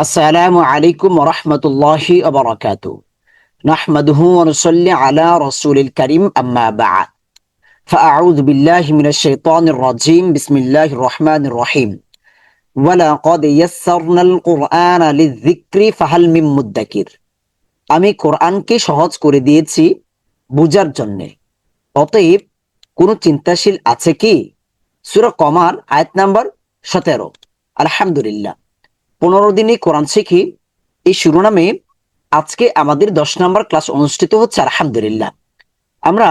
আসসালামু আলাইকুম রহমতুল্লাহি ওয়া নাহমাদুহু ওয়া নুসাল্লি আলা রাসূলিল কারীম আম্মা বা'দ ফাআউযু বিল্লাহি মিনাশ শাইতানির রাজীম বিসমিল্লাহির রহমানির রহিম ওয়ালাকাদ ইয়াসসারনাল কুরআনা লিয-যিকরি ফাহাল মিন মুদ্দাকির। আমি কোরআনকে সহজ করে দিয়েছি বুঝার জন্য, অতএব কোন চিন্তাশীল আছে কি? সূরা কমার আয়াত নাম্বার 17। আলহামদুলিল্লাহ, 15 দিনে কোরআন শিখি এই শিরোনামে আজকে আমাদের 10 নম্বর ক্লাস অনুষ্ঠিত হচ্ছে। আলহামদুলিল্লাহ, আমরা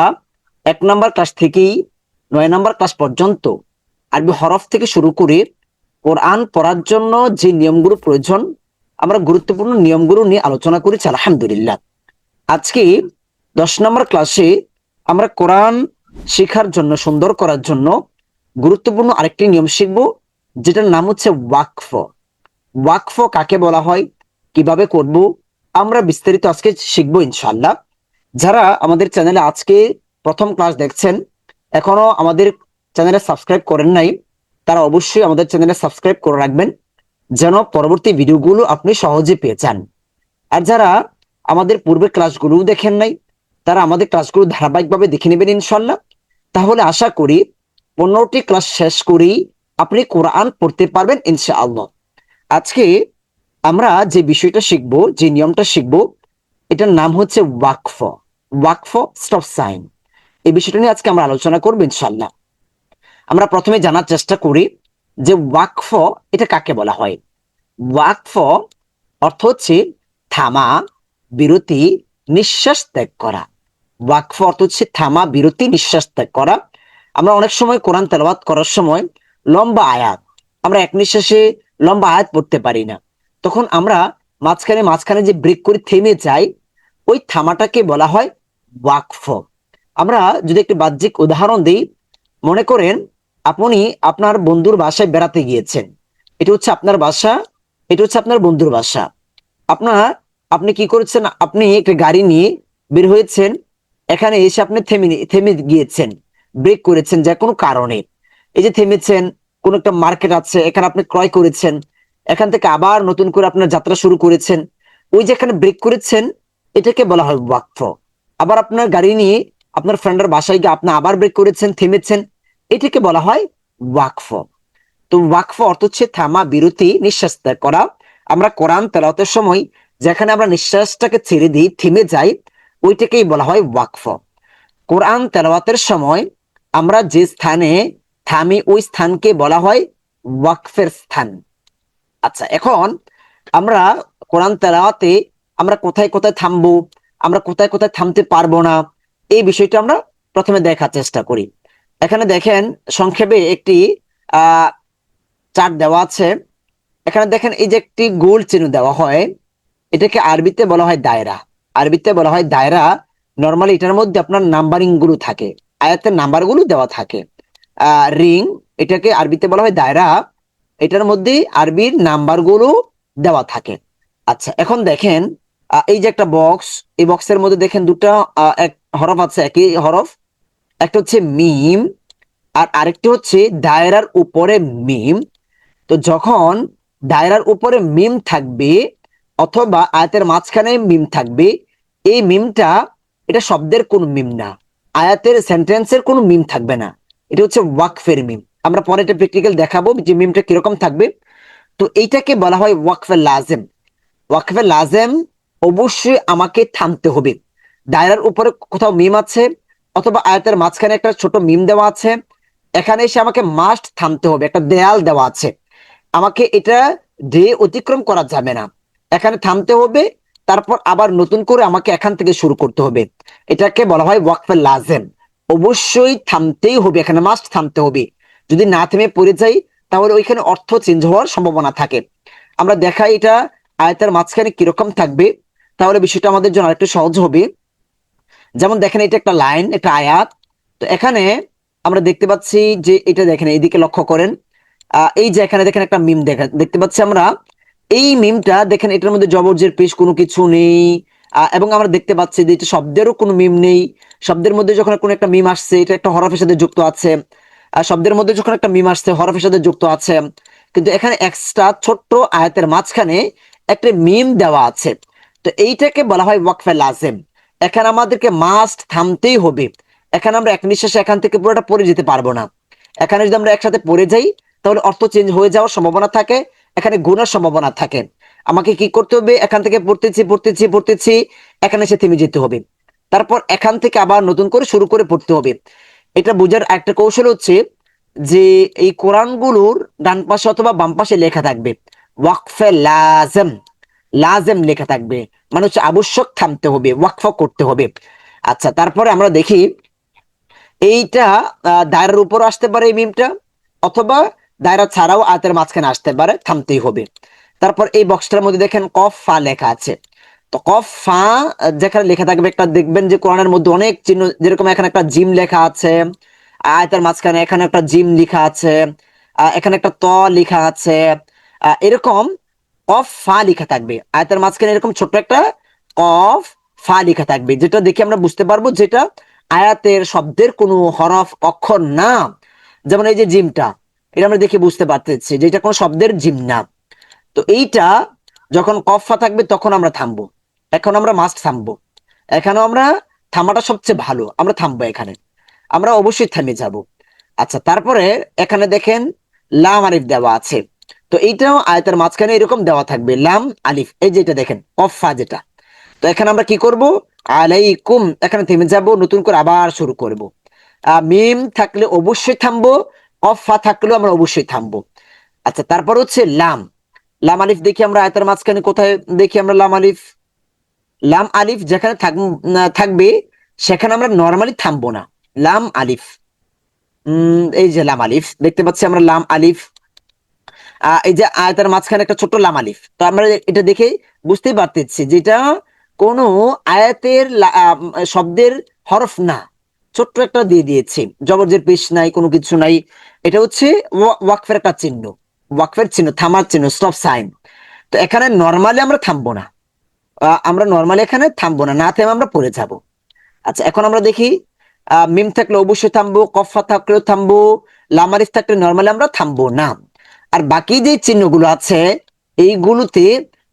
1 নম্বর ক্লাস থেকেই 9 নম্বর ক্লাস পর্যন্ত আরবি হরফ থেকে শুরু করে কোরআন পড়ার জন্য যে নিয়মগুলো প্রয়োজন, আমরা গুরুত্বপূর্ণ নিয়মগুলো নিয়ে আলোচনা করেছি। আলহামদুলিল্লাহ, আজকে 10 নম্বর ক্লাসে আমরা কোরআন শেখার জন্য, সুন্দর করার জন্য গুরুত্বপূর্ণ আরেকটি নিয়ম শিখব, যেটার নাম হচ্ছে ওয়াকফ। ওয়াকফ কাকে বলা হয়, কিভাবে করব, আমরা বিস্তারিত আজকে শিখবো ইনশাআল্লাহ। যারা আমাদের চ্যানেলে আজকে প্রথম ক্লাস দেখছেন, এখনো আমাদের চ্যানেলে সাবস্ক্রাইব করেন নাই, তারা অবশ্যই আমাদের চ্যানেলে সাবস্ক্রাইব করে রাখবেন, যেন পরবর্তী ভিডিওগুলো আপনি সহজে পেয়ে যান। আর যারা আমাদের পূর্বের ক্লাসগুলো দেখেন নাই, তারা আমাদের ক্লাসগুলো ধারাবাহিকভাবে দেখে নেবেন ইনশাআল্লাহ। তাহলে আশা করি 15টি ক্লাস শেষ করেই আপনি কোরআন পড়তে পারবেন ইনশাআল্লাহ। আজকে আমরা যে বিষয়টা শিখবো, যে নিয়মটা শিখবো, এটার নাম হচ্ছে ওয়াকফ। ওয়াকফ, স্টপ সাইন। এই বিষয়টা নিয়ে আজকে আমরা আলোচনা করবো ইনশাআল্লাহ। আমরা প্রথমে জানার চেষ্টা করি যে ওয়াকফ এটা কাকে বলা হয়। ওয়াকফ অর্থ হচ্ছে থামা, বিরতি, নিঃশ্বাস ত্যাগ করা। ওয়াকফ অর্থ হচ্ছে থামা, বিরতি, নিঃশ্বাস ত্যাগ করা। আমরা অনেক সময় কোরআন তেলাওয়াত করার সময় লম্বা আয়াত, আমরা এক নিঃশ্বাসে লম্বা আয়াত পড়তে পারি না, তখন আমরা মাঝখানে মাঝখানে যে ব্রেক করে থেমে যাই, ওই থামাটাকে বলা হয় ওয়াকফ। আমরা যদি একটি বাহ্যিক উদাহরণ দিই, মনে করেন আপনি আপনার বন্ধুর বাসায় বেড়াতে গিয়েছেন। এটা হচ্ছে আপনার বাসা, এটা হচ্ছে আপনার বন্ধুর বাসা। আপনার আপনি কি করেছেন, আপনি একটা গাড়ি নিয়ে বের হয়েছেন, এখানে এসে আপনি থেমে গিয়েছেন, ব্রেক করেছেন যে কোনো কারণে। এই যে থেমেছেন, কোন একটা মার্কেট আছে, এখানে আপনি ক্রয় করেছেন, এখান থেকে আবার নতুন করে আপনার যাত্রা শুরু করেছেন, ওই যে এখানে ব্রেক করেছেন, এটাকে বলা হয় ওয়াকফ। আবার আপনার গাড়ি নিয়ে আপনার ফ্রেন্ডের বাসায় গিয়ে আপনি আবার ব্রেক করেছেন, থেমেছেন, এটাকে বলা হয় ওয়াকফ। তো ওয়াকফ অর্থ হচ্ছে থামা, বিরতি, নিঃশ্বাস ত্যাগ করা। আমরা কোরআন তেলাওয়াতের সময় যেখানে আমরা নিঃশ্বাসটাকে ছেড়ে দিই, থেমে যাই, ওইটাকেই বলা হয় ওয়াকফ। কোরআন তেলাওয়াতের সময় আমরা যে স্থানে থামি, ওই স্থানকে বলা হয় ওয়াকফের স্থান। আচ্ছা, এখন আমরা কোরআন তেলাওয়াতে আমরা কোথায় কোথায় থামবো, আমরা কোথায় কোথায় থামতে পারবো না, এই বিষয়টা আমরা প্রথমে দেখার চেষ্টা করি। এখানে দেখেন সংক্ষেপে একটি আহ চার্ট দেওয়া আছে। এখানে দেখেন এই যে একটি গোল চিহ্ন দেওয়া হয়, এটাকে আরবিতে বলা হয় দায়রা। আরবিতে বলা হয় দায়রা। নর্মালি এটার মধ্যে আপনার নাম্বারিং গুলো থাকে, আয়াতের নাম্বার গুলো দেওয়া থাকে। রিং, এটাকে আরবিতে বলা হয় দায়রা, এটার মধ্যে আরবির নাম্বার গুলো দেওয়া থাকে। আচ্ছা, এখন দেখেন এই যে একটা বক্স, এই বক্সের মধ্যে দেখেন দুটা এক হরফ আছে, একই হরফ। একটা হচ্ছে মিম, আর আরেকটি হচ্ছে দায়রার উপরে মিম। তো যখন দায়রার উপরে মিম থাকবে অথবা আয়াতের মাঝখানে মিম থাকবে, এই মিমটা, এটা শব্দের কোন মিম না, আয়াতের সেন্টেন্সের কোন মিম থাকবে না, এটা হচ্ছে ওয়াকফের মিম। আমরা পরে এটা প্র্যাকটিক্যাল দেখাবো যে মিমটা কিরকম থাকবে। তো এইটাকে বলা হয় ওয়াকফে লাজেম। ওয়াকফে লাজেম, অবশ্যই আমাকে থামতে হবে। দায়রার উপরে কোথাও মিম আছে অথবা আয়াতের মাঝখানে একটা ছোট মিম দেওয়া আছে, এখানে এসে আমাকে মাস্ট থামতে হবে। একটা দেয়াল দেওয়া আছে, আমাকে এটা দিয়ে অতিক্রম করা যাবে না, এখানে থামতে হবে, তারপর আবার নতুন করে আমাকে এখান থেকে শুরু করতে হবে। এটাকে বলা হয় ওয়াকফে লাজেম। অবশ্যই থামতেই হবে, এখানে মাস্ট থামতে হবে। যদি না থেমে পড়ে যাই, তাহলে ওইখানে অর্থ চেঞ্জ হওয়ার সম্ভাবনা থাকে। আমরা দেখাই এটা আয়াতের মাঝখানে কিরকম থাকবে, তাহলে বিষয়টা আমাদের জন্য আরেকটু সহজ হবে। যেমন দেখেন, এটা একটা লাইন, একটা আয়াত। তো এখানে আমরা দেখতে পাচ্ছি যে এটা দেখেন, এইদিকে লক্ষ্য করেন, এই যে এখানে দেখেন একটা মিম দেখতে পাচ্ছি আমরা। এই মিমটা দেখেন, এটার মধ্যে জবরজের পেশ কোনো কিছু নেই, এবং আমরা দেখতে পাচ্ছি যে এটা শব্দেরও কোনো মিম নেই। শব্দের মধ্যে যখন কোনো একটা মিম আসছে, এটা একটা হরফের সাথে যুক্ত আছে। শব্দের মধ্যে যখন একটা মিম আসছে, হরফের সাথে যুক্ত আছে। কিন্তু এখানে এক্সট্রা ছোট্ট আয়াতের মাঝখানে একটা মিম দেওয়া আছে, তো এইটাকে বলা হয় ওয়াকফে লাজেম। এখানে আমাদেরকে মাস্ট থামতেই হবে। এখানে আমরা এক নিঃশ্বাসে এখান থেকে পুরোটা পড়ে যেতে পারবো না। এখানে যদি আমরা একসাথে পড়ে যাই তাহলে অর্থ চেঞ্জ হয়ে যাওয়ার সম্ভাবনা থাকে, এখানে গুণার সম্ভাবনা থাকে। আমাকে কি করতে হবে, এখান থেকে পড়তেছি পড়তেছি পড়তেছি, এখানে এসে থেমে যেতে হবে, তারপর এখান থেকে আবার নতুন করে শুরু করে পড়তে হবে। এটা বোঝার একটা কৌশল হচ্ছে যে এই কোরআনগুলোর ডান পাশে অথবা বাম পাশে লেখা থাকবে ওয়াকফে লাজেম, লাজেম লেখা থাকবে, মানে হচ্ছে আবশ্যক, থামতে হবে, ওয়াকফা করতে হবে। আচ্ছা, তারপরে আমরা দেখি এইটা দায়রার উপর আসতে পারে এই মিমটা, অথবা দায়রা ছাড়াও আয়াতের মাঝখানে আসতে পারে, থামতেই হবে। তারপর এই বক্সটার মধ্যে দেখেন কফ ফা লেখা আছে। তো কফ ফা যেখানে লেখা থাকবে, একটা দেখবেন যে কোরআনের মধ্যে অনেক চিহ্ন, যেরকম এখানে একটা জিম লেখা আছে, আয়াতের মাঝখানে এখানে একটা জিম লেখা আছে, এখানে একটা ত লেখা আছে, এরকম কফ ফা লেখা থাকবে আয়াতের মাঝখানে, এরকম ছোট্ট একটা কফ ফা লেখা থাকবে, যেটা দেখে আমরা বুঝতে পারবো যেটা আয়াতের শব্দের কোনো হরফ অক্ষর না। যেমন এই যে জিমটা, এটা আমরা দেখে বুঝতে পারতেছি যে এটা কোনো শব্দের জিম না। তো এইটা যখন কফা থাকবে তখন আমরা থামবো, এখন আমরা মাস্ট থামবো, এখানেও আমরা থামাটা সবচেয়ে ভালো, আমরা থামবো এখানে, আমরা অবশ্যই থেমে যাব। আচ্ছা, তারপরে এখানে দেখেন লাম আলিফ দেওয়া আছে, তো এইটাও আয়াতের মাঝখানে এরকম দেওয়া থাকবে লাম আলিফ, এই যেটা দেখেন কফা যেটা। তো এখানে আমরা কি করব, আলাইকুম, এখানে থেমে যাব, নতুন করে আবার শুরু করব। মিম থাকলে অবশ্যই থামবো, কফা থাকলেও আমরা অবশ্যই থামবো। আচ্ছা, তারপর হচ্ছে লাম, লাম আলিফ দেখি আমরা আয়াতের মাঝখানে কোথায় দেখি আমরা লাম আলিফ, লাম আলিফ যেখানে থাকবে সেখানে আমরা নর্মালি থামবো না। লাম আলিফ, এই যে লাম আলিফ দেখতে পাচ্ছি আমরা, লাম আলিফ, এই যে আয়াতের মাঝখানে একটা ছোট্ট লাম আলিফ, তো আমরা এটা দেখে বুঝতেই পারতেছি যেটা কোনো আয়াতের শব্দের হরফ না, ছোট্ট একটা দিয়ে দিয়েছে, জবরজের পেশ নাই, কোনো কিছু নাই। এটা হচ্ছে ওয়াকফের একটা চিহ্ন, ওয়াকফের চিহ্ন, থামার চিহ্ন, স্টপ সাইন। তো এখানে নর্মালি আমরা থামবো না, আমরা নর্মালি এখানে থামবো না, না থেমে আমরা পড়ে যাব। আচ্ছা, এখন আমরা দেখি মিম থাকলে অবশ্যই থামবো, কফা থাকলেও থামবো, লামারিফ থাকলে নর্মালি আমরা থামবো না। আর বাকি যে চিহ্নগুলো আছে এইগুলোতে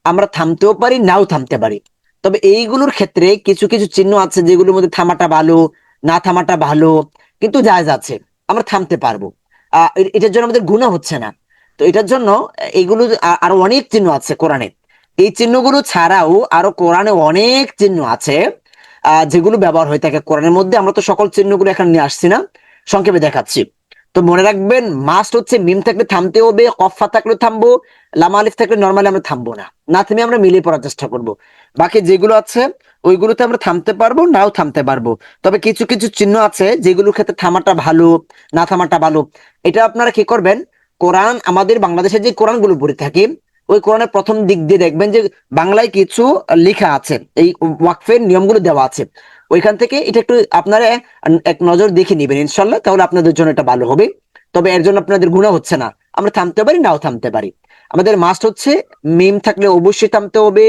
আমরা থামতেও পারি, নাও থামতে পারি। তবে এইগুলোর ক্ষেত্রে কিছু কিছু চিহ্ন আছে যেগুলোর মধ্যে থামাটা ভালো, না থামাটা ভালো, কিন্তু জায়েজ আছে, আমরা থামতে পারবো। এটার জন্য আমাদের গুনাহ হচ্ছে না। তো এটার জন্য এইগুলো আরো অনেক চিহ্ন আছে কোরআনে, এই চিহ্নগুলো ছাড়াও আরো কোরআনে অনেক চিহ্ন আছে যেগুলো ব্যবহার হয়ে থাকে কোরআনের মধ্যে। আমরা তো সকল চিহ্নগুলো এখানে নিয়ে আসছি না, সংক্ষেপে দেখাচ্ছি। তো মনে রাখবেন মাস্ট হচ্ছে মিম থাকলে থামতে হবে, কফা থাকলে থামবো, লামা আলিফ থাকলে নর্মালি আমরা থামবো না, না থেমে আমরা মিলিয়ে পড়ার চেষ্টা করব। বাকি যেগুলো আছে ওইগুলোতে আমরা থামতে পারবো, নাও থামতে পারবো। তবে কিছু কিছু চিহ্ন আছে যেগুলোর ক্ষেত্রে থামাটা ভালো, না থামাটা ভালো। এটা আপনারা কি করবেন, কোরআন আমাদের বাংলাদেশে যে কোরআন গুলো পড়ে থাকি, ওই কোরআনের প্রথম দিক দিয়ে দেখবেন যে বাংলায় কিছু লেখা আছে, এই ওয়াকফের নিয়মগুলো দেওয়া আছে, ওইখান থেকে এটা একটু আপনারা এক নজর দেখে নিবেন ইনশাল্লাহ, তাহলে আপনাদের জন্য এটা ভালো হবে। তবে এর জন্য আপনাদের গুনাহ হচ্ছে না, আমরা থামতে পারি, নাও থামতে পারি। আমাদের মাস্ট হচ্ছে মিম থাকলে অবশ্যই থামতে হবে,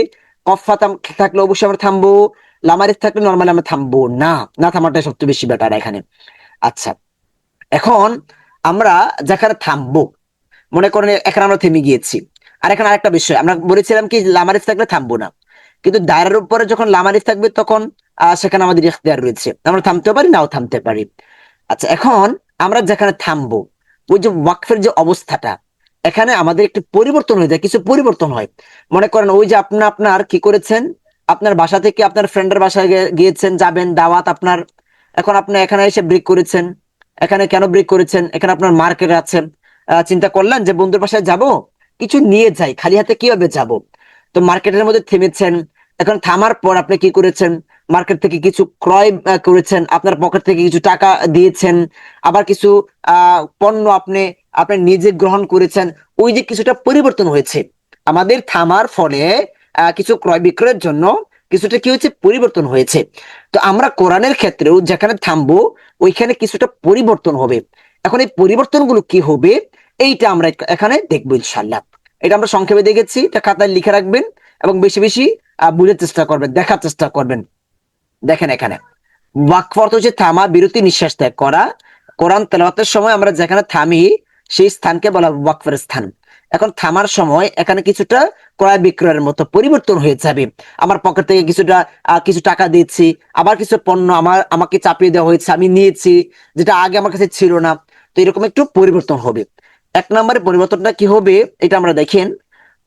কফা থাকলে অবশ্যই আমরা থামবো, লামারিফ থাকলে নর্মালি আমরা থামবো না, না থামাটাই সবচেয়ে বেশি বেটার এখানে। আচ্ছা, এখন আমরা যেখানে থামবো, মনে করেন এখানে আমরা থেমে গিয়েছি। আর এখানে আরেকটা বিষয় আমরা বলেছিলাম কি লামারিফ থাকলে থামবো না, কিন্তু দায়রার উপরে যখন লামারিফ থাকবে তখন সেখানে আমাদের ইখতিয়ার রয়েছে, আমরা থামতেও পারি, নাও থামতে পারি। আচ্ছা, এখন আমরা যেখানে থামবো, ওই যে ওয়াকফের যে অবস্থাটা, এখানে আমাদের একটু পরিবর্তন হয়ে যায়, কিছু পরিবর্তন হয়। মনে করেন ওই যে আপনার কি করেছেন, আপনার বাসা থেকে আপনার ফ্রেন্ডের বাসায় গিয়েছেন, যাবেন দাওয়াত আপনার, এখন আপনি এখানে এসে ব্রেক করেছেন। এখানে কেন ব্রেক করেছেন, এখানে আপনার মার্কেট আছে, চিন্তা করলেন যে বন্ধুর বাসায় যাব, কিছু নিয়ে যাই, খালি হাতে কিভাবে যাব। তো মার্কেটের মধ্যে থেমেছেন, এখন থামার পর আপনি কি করেছেন, মার্কেট থেকে কিছু ক্রয় করেছেন, আপনার পকেট থেকে কিছু টাকা দিয়েছেন, আবার কিছু পণ্য আপনি আপনি নিজে গ্রহণ করেছেন। ওই যে কিছুটা পরিবর্তন হয়েছে আমাদের থামার ফলে, কিছু ক্রয় বিক্রয়ের জন্য কিছুটা কি হয়েছে, পরিবর্তন হয়েছে। তো আমরা কোরআনের ক্ষেত্রেও যেখানে থামবো ওইখানে কিছুটা পরিবর্তন হবে। এখন এই পরিবর্তনগুলো কি হবে, এইটা আমরা এখানে দেখবো ইনশাল্লাহ। এটা আমরা সংক্ষেপে দেখেছি, এটা খাতায় লিখে রাখবেন এবং বেশি বেশি বুঝার চেষ্টা করবেন, দেখার চেষ্টা করবেন। দেখেন এখানে ওয়াকফ অর্থ হচ্ছে থামা, বিরতি, নিঃশ্বাস ত্যাগ করা। কোরআন তেলাওয়াতের সময় আমরা যেখানে থামি সেই স্থানকে বলা ওয়াকফের স্থান। এখন থামার সময় এখানে কিছুটা ক্রয় বিক্রয়ের মতো পরিবর্তন হয়ে যাবে। আমার পকেট থেকে কিছুটা কিছু টাকা দিচ্ছি, আবার কিছু পণ্য আমাকে চাপিয়ে দেওয়া হয়েছে, আমি নিয়েছি, যেটা আগে আমার কাছে ছিল না। তো এরকম একটু পরিবর্তন হবে। এক নম্বরে পরিবর্তনটা কি হবে, এটা আমরা দেখেন।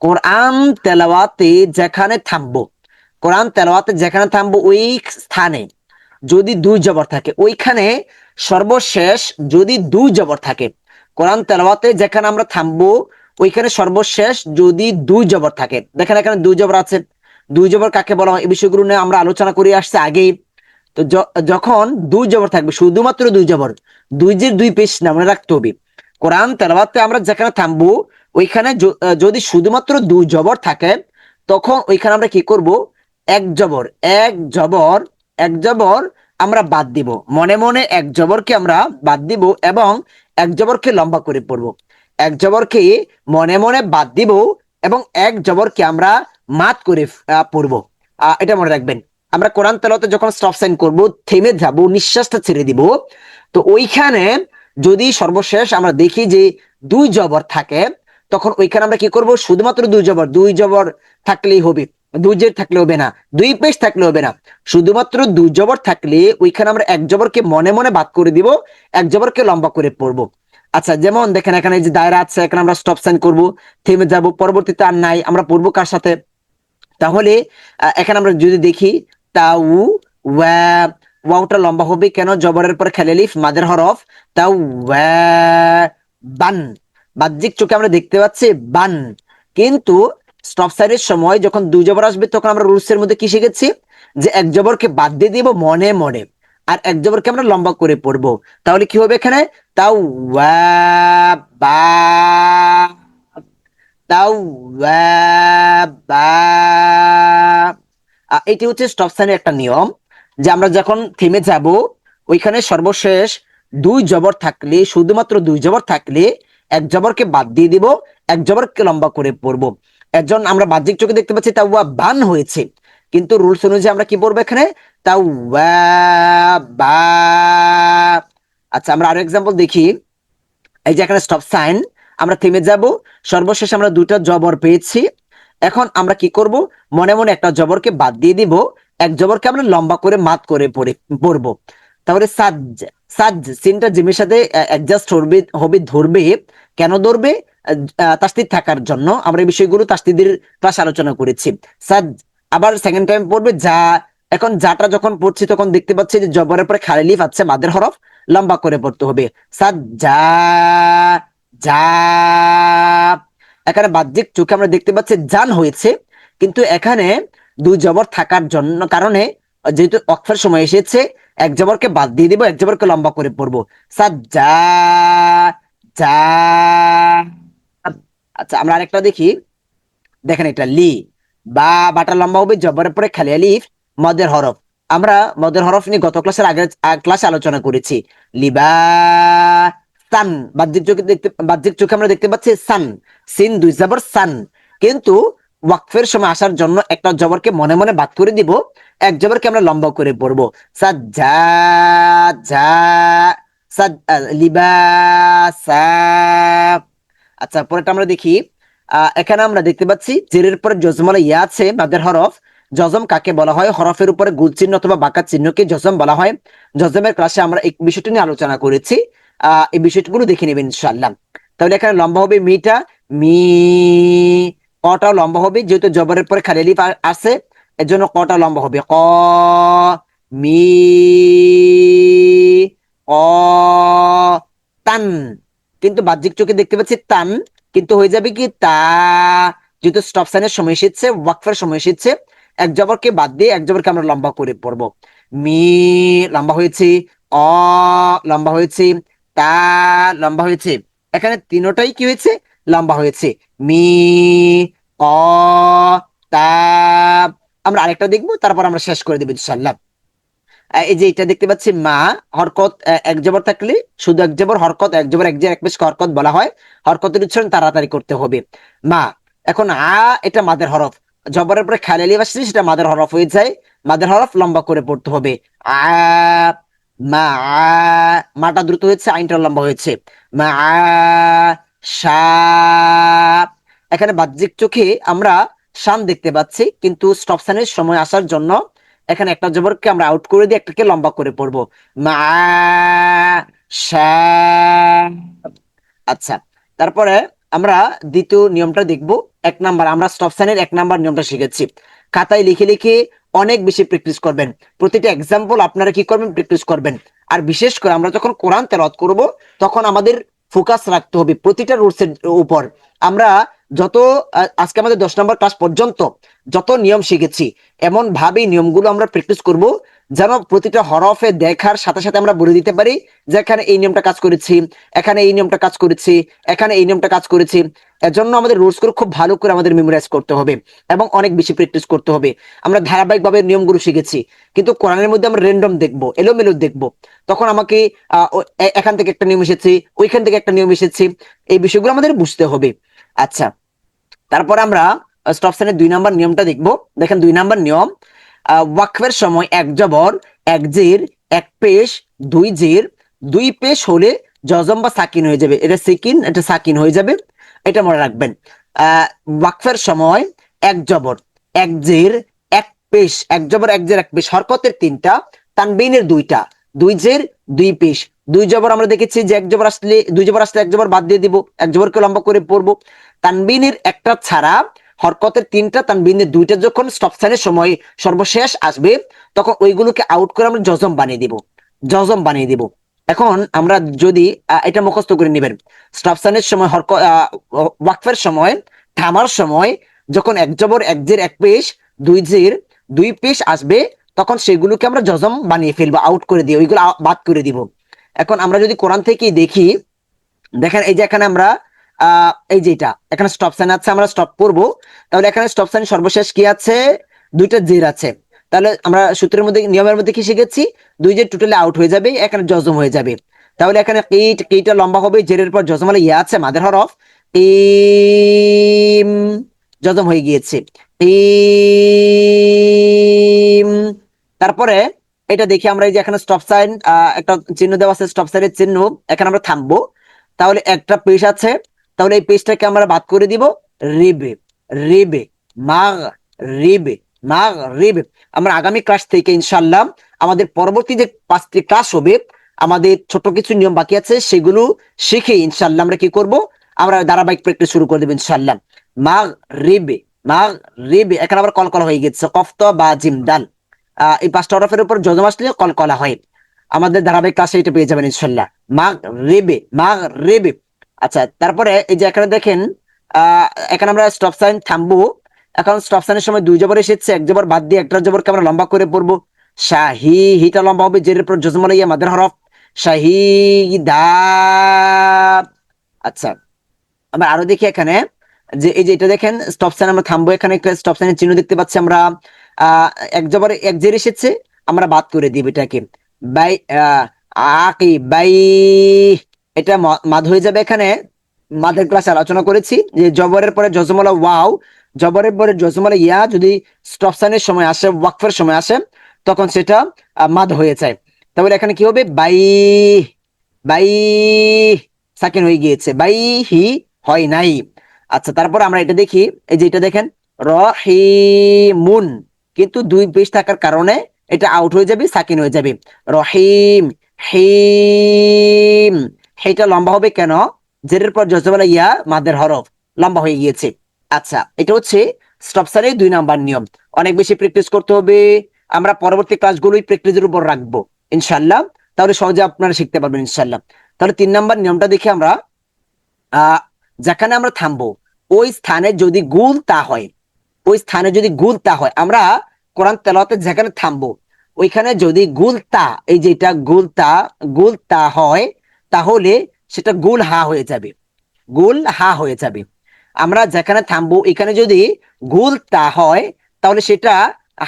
কোরআন তেলাওয়াতে যেখানে থামবো, কোরআন তেলাওয়াতে যেখানে থামবো ওই স্থানে যদি দুই জবর থাকে, ওইখানে সর্বশেষ যদি দুই জবর থাকে, কোরআন তেলাওয়াতে যেখানে আমরা থামবো ওইখানে সর্বশেষ যদি দুই জবর থাকে, দেখেন এখানে দুই জবর আছে। দুই জবর কাকে বলা হয় এই বিষয়গুলো নিয়ে আমরা আলোচনা করে আসছি আগেই। তো যখন দুই জবর থাকবে, শুধুমাত্র দুই জবর, দুই যে দুই পেশ না মনে রাখতে হবে। কোরআন তেলাওয়াতে আমরা যেখানে থামবো ওইখানে যদি শুধুমাত্র দুই জবর থাকে, তখন ওইখানে আমরা কি করব, এক জবর, এক জবর, এক জবর আমরা বাদ দিব, মনে মনে এক জবরকে আমরা বাদ দিব এবং এক জবরকে লম্বা করে পড়বো। এক জবরকে মনে মনে বাদ দিব এবং এক জবরকে আমরা মাত করে পড়বো। এটা মনে রাখবেন। আমরা কোরআন তেলাওয়াতে যখন স্টপ সাইন করব, থেমে যাব, নিঃশ্বাসটা ছেড়ে দিব, তো ওইখানে যদি সর্বশেষ আমরা দেখি যে দুই জবর থাকে, তখন ওইখানে আমরা কি করব, শুধুমাত্র দুই জবর, দুই জবর থাকলেই হবে, দুই জের থাকলে হবে না, দুই পেশ থাকলে হবে না, শুধুমাত্র দুই জবর থাকলে ওইখানে আমরা এক জবরকে মনে মনে বাদ করে দিব, এক জবরকে লম্বা করে পড়বো। আচ্ছা, যেমন দেখেন এখানে যে দায়রা আছে, এখানে আমরা স্টপ সাইন করব, থেমে যাব, পরবর্তীতে আর নাই, আমরা পড়বো কার সাথে, তাহলে এখানে আমরা যদি দেখি তাউ ওয়া, ওয়াওটা লম্বা হবে কেন, জবরের পর খেলে লিফ মাদের হরফ, তাও ওয়া বান, বাহ্যিক চোখে আমরা দেখতে পাচ্ছি বান, কিন্তু স্টপ সাইনের সময় যখন দুই জবর আসবে তখন আমরা রুলস এর মধ্যে কি শিখেছি, যে এক জবরকে বাদ দিয়ে দিব মনে মনে, আর এক জবরকে আমরা লম্বা করে পড়বো। তাহলে কি হবে এখানে, তাও ওয়া বা, তাও এটি হচ্ছে স্টপ সাইনের একটা নিয়ম, যে আমরা যখন থেমে যাব ওইখানে সর্বশেষ দুই জবর থাকলে, শুধুমাত্র দুই জবর থাকলে এক জবরকে বাদ দিয়ে দিব, এক জবরকে লম্বা করে পড়বো। একজন আমরা বাহ্যিক চোখে দেখতে পাচ্ছি তাও বান হয়েছে, কিন্তু রুলস অনুযায়ী আমরা কি পড়বো এখানে, তাও বা। আচ্ছা, আমরা আরো এক্সাম্পল দেখি। এই যে এখানে স্টপ সাইন, আমরা থেমে যাব, সর্বশেষ আমরা দুটো জবর পেয়েছি, এখন আমরা কি করব, মনে মনে একটা জবরকে বাদ দিয়ে দিব, এক জবরকে আমরা লম্বা করে মাত করে পড়বো। তাহলে সাজ, সাজ সিনটা জিমের সাথে অ্যাডজাস্ট হবে, ধরবে, কেন ধরবে, তাসদিদ থাকার জন্য। আমরা এই বিষয়গুলো তাসদিদের ক্লাস আলোচনা করেছি। সাজ, আবার সেকেন্ড টাইম পড়বে যা, এখন যাটা যখন পড়ছি তখন দেখতে পাচ্ছি যে জবরের পরে খালি লিফ আছে, মাদের হরফ, লম্বা করে পড়তে হবে, সাজ যা, যা। এখানে বাহ্যিক চোখে আমরা দেখতে পাচ্ছি জান হয়েছে, কিন্তু এখানে দুই জবর থাকার জন্য কারণে, যেহেতু অক্ফের সময় এসেছে, এক জবরকে বাদ দিয়ে দিব, এক জবরকে লম্বা করে পড়বো, সাজ্জা, যা। আচ্ছা, আমরা আরেকটা দেখি। দেখেন এটা লি, বা, বাটা লম্বা হবে, জবরের পরে খালি আলিফ, মদের হরফ। আমরা মদের হরফ নিয়ে গত ক্লাসের আগের ক্লাসে আলোচনা করেছি। লিবা সান, বাহ্যিক চোখে আমরা দেখতে পাচ্ছি সান, সিন দুই জবর সান, কিন্তু ওয়াকফের সময় আসার জন্য একটা জবরকে মনে মনে বাদ করে দিব, এক জবরকে আমরা লম্বা করে পড়বো, সাজ্জা, যা, লিবাসা। আচ্ছা, পরেরটা আমরা দেখি। এখানে আমরা দেখতে পাচ্ছি জেরের পরে জজমালা ইয়া আছে, মাদের হরফ। জজম কাকে বলা হয়, হরফের উপরে গুল চিহ্ন অথবা বাঁকা চিহ্নকে জজম বলা হয়। জজমের ক্লাসে আমরা এই বিষয়টি নিয়ে আলোচনা করেছি, এই বিষয়গুলো দেখে নেবেন ইনশাআল্লাহ। তাহলে এখানে লম্বা হবে মিটা, মি, কটাও লম্বা হবে, যেহেতু জবরের পরে খালি আলিফ আছে, এর জন্য কটা লম্বা হবে, ক, মি, ক, তান, কিন্তু বাহ্যিক চোখে দেখতে পাচ্ছি তান, কিন্তু হয়ে যাবে কি তা, যেহেতু স্টপ সাইনের সময় এসেছে, ওয়াকফের সময় এসেছে, এক জবরকে বাদ দিয়ে এক জবরকে আমরা লম্বা করে পড়বো। মি লম্বা হয়েছে, অ লম্বা হয়েছে, তা লম্বা হয়েছে, এখানে তিনটাই কি হয়েছে, লম্বা হয়েছে, মি, অ, তা। আমরা আরেকটা দেখবো, তারপর আমরা শেষ করে দেবো ইনশাল্লাহ। এই যে এটা দেখতে পাচ্ছি মা, হরকত এক জবর থাকলে শুধু এক জবর, হরকত এক জবর এক জের এক পেশ হরকত বলা হয়। হরকতের উচ্চারণ তাড়াতাড়ি করতে হবে, মা। এখন এটা মাদের হরফ, জবরের পরে খালি আলিফ আসলে সেটা মাদের হরফ হয়ে যায়, মাদের হরফ লম্বা করে পড়তে হবে, আ, মা, মাটা দ্রুত হয়েছে, আইনটা লম্বা হয়েছে, মা, সা, এখানে বাহ্যিক চোখে আমরা শান দেখতে পাচ্ছি, কিন্তু স্টপ সাইনের সময় আসার জন্য এখানে একটা জবরকে আমরা আউট করে দিয়ে একটাকে লম্বা করে পড়বো, মা শা। আচ্ছা, তারপরে আমরা দ্বিতীয় নিয়মটা দেখব। 1 নাম্বার, আমরা স্টপ সাইনের 1 নাম্বার নিয়মটা শিখেছি। খাতায় লিখে লিখে অনেক বেশি প্র্যাকটিস করবেন, প্রতিটা এক্সাম্পল আপনারা কি করবেন, প্র্যাকটিস করবেন। আর বিশেষ করে আমরা যখন কোরআন তেলাওয়াত করব তখন আমাদের ফোকাস রাখতে হবে প্রতিটা রুলস এর উপর। আমরা যত আজকে আমাদের 10 নম্বর ক্লাস পর্যন্ত যত নিয়ম শিখেছি, এমন ভাবেই নিয়মগুলো আমরা প্র্যাকটিস করব যেন প্রতিটা হরফে দেখার সাথে সাথে আমরা বলে দিতে পারি যে এখানে এই নিয়মটা কাজ করেছি, এখানে এই নিয়মটা কাজ করেছি, এখানে এই নিয়মটা কাজ করেছি। এজন্য আমাদের রুলস গুলো খুব ভালো করে আমাদের মেমোরাইজ করতে হবে এবং অনেক বেশি প্র্যাকটিস করতে হবে। আমরা ধারাবাহিকভাবে নিয়মগুলো শিখেছি, কিন্তু কোরআনের মধ্যে আমরা র্যান্ডম দেখবো, এলোমেলো দেখবো, তখন আমাকে এখান থেকে একটা নিয়ম এসেছে, ওইখান থেকে একটা নিয়ম এসেছে, এই বিষয়গুলো আমাদের বুঝতে হবে। আচ্ছা, তারপর আমরা স্টপ সাইনের 2 নাম্বার নিয়মটা দেখবো। দেখেন 2 নাম্বার নিয়ম, ওয়াকফের সময় এক জবর, এক জের, এক পেশ, দুই জের, দুই পেশ হলে জজম বা সাকিন হয়ে যাবে। এটা সিকিন, এটা সাকিন হয়ে যাবে, এটা মনে রাখবেন। ওয়াকফের সময় এক জবর, এক জের, এক পেশ, এক জবর, এক জের, এক পেশ, হরকতের 3টা, তানবিনের 2টা, দুই জের, দুই পেশ, দুই জবর আমরা দেখেছি যে এক জবর আসলে, দুই জবর আসলে এক জবর বাদ দিয়ে দিব, এক জবরকে লম্বা করে পড়বো। তানবিনের একটা ছাড়া হরকতের 3টা, তানবিনের 2টা যখন স্টপ সাইনের সময় সর্বশেষ আসবে তখন ওইগুলোকে আউট করে আমরা জজম বানিয়ে দিব, জজম বানিয়ে দিব। এখন আমরা যদি এটা মুখস্থ করে নেবেন, স্টপ সাইনের সময় ওয়াকফের সময়, থামার সময় যখন এক জবর, এক জের, এক পেশ, দুই জের, দুই পেশ আসবে তখন সেগুলোকে আমরা জজম বানিয়ে ফেলবো, আউট করে দিয়ে ওইগুলো বাদ করে দিব। এখন আমরা যদি কোরআন থেকে দেখি, দেখেন এই যে এখানে আমরা এই যে এটা এখানে স্টপ সাইন আছে, আমরা স্টপ করব, তাহলে এখানে স্টপ সাইন সর্বশেষ কি আছে, 2টা জের আছে। তাহলে আমরা সূত্রের মধ্যে, নিয়মের মধ্যে কি শিখেছি, দুই জের টোটালি আউট হয়ে যাবে, এখানে জজম হয়ে যাবে। তাহলে এখানে কিটা লম্বা হবে, জেরের পর জজম হলে ইয়া আছে মাদের হরফ, ইম, জজম হয়ে গিয়েছে, ইম। তারপরে এটা দেখি আমরা, এই যে এখানে স্টপ সাইন একটা চিহ্ন দেওয়া আছে, স্টপ সাইনের চিহ্ন, এখানে আমরা থামবো। তাহলে একটা পেশ আছে, তাহলে এই পেশটাকে আমরা বাদ করে দিব, রিবে, রিবে, মাগ, রিবে, মাগ, রিবে। আমরা আগামী ক্লাস থেকে ইনশাল্লাহ আমাদের পরবর্তী যে 5টি ক্লাস হবে, আমাদের ছোট কিছু নিয়ম বাকি আছে, সেগুলো শিখে ইনশাল্লাহ আমরা কি করব, আমরা ধারাবাহিক প্র্যাকটিস শুরু করে দেব ইনশাল্লাহ। মাগ, রিবে, মাগ, রিবে, এখানে আবার কলকলা হয়ে গেছে, কফত বা জিম ডাল, এই 5টা হরফের উপর জজম আসলে কলকলা হয়। আমাদের ধারাবাহিক ক্লাসে এটা পেয়ে যাবেন ইনশাল্লাহ, মাগ রেবে, মাগ রেবে। আচ্ছা, তারপরে এই যে এখানে দেখেন, আহ এখানে আমরা স্টপ সাইন থামবো। এখন স্টপ সাইনের সময় দুই জবর এসেছে, এক জবর বাদ দিয়ে একটা জবরকে আমরা লম্বা করে পড়বো, শাহি, হিটা লম্বা হবে, জেরের পর জজম হলে ইয়া মাদের হরফ, শাহিদা। আচ্ছা, আমরা আরো দেখি এখানে, যে এই যে এটা দেখেন স্টপ সাইন, আমরা থামবো, এখানে একটা স্টপ সাইনের চিহ্ন দেখতে পাচ্ছি আমরা, এক জবর, এক জের এসেছে, আমরা বাদ করে দিব এটাকে, বাই, আকি বাই, এটা মাদ হয়ে যাবে। এখানে মাদের ক্লাসে আলোচনা করেছি যে জবরের পরে জজমলা ওয়াও, জবরের পরে জজমলা ইয়া যদি স্টপ সাইনের সময় আসে, ওয়াকফের সময় আসে, তখন সেটা মাদ হয়ে যায়। তাহলে এখানে কি হবে, বাই, বাই, সাকিন হয়ে গিয়েছে, বাই হি, হয় নাই। আচ্ছা, তারপর আমরা এটা দেখি, এই যে এটা দেখেন রহিমুন, কিন্তু দুই পেশ থাকার কারণে এটা আউট হয়ে যাবে, সাকিন হয়ে যাবে, রহিম, হিম। এটা লম্বা হবে কেন, জেরের পর জজবালা ইয়া মাদের হরফ, লম্বা হয়ে গিয়েছে। আচ্ছা, এটা হচ্ছে স্টপ সাইনের 2 নাম্বার নিয়ম। অনেক বেশি প্র্যাকটিস করতে হবে, আমরা পরবর্তী ক্লাসগুলোই প্র্যাকটিসের উপর রাখবো ইনশাল্লাহ, তাহলে সহজে আপনারা শিখতে পারবেন ইনশাল্লাহ। তাহলে 3 নাম্বার নিয়মটা দেখে আমরা, যেখানে আমরা থামবো ওই স্থানে যদি গুল তা হয়, ওই স্থানে যদি গুল তা হয়, আমরা কোরআন তেলাওয়াতে যেখানে থামবো ওইখানে যদি গুল তা, এই যে এটা গুল তা, গুল তা হয়, তাহলে সেটা গুল হা হয়ে যাবে, গুল হা হয়ে যাবে। আমরা যেখানে থামবো এখানে যদি গুল তা হয় তাহলে সেটা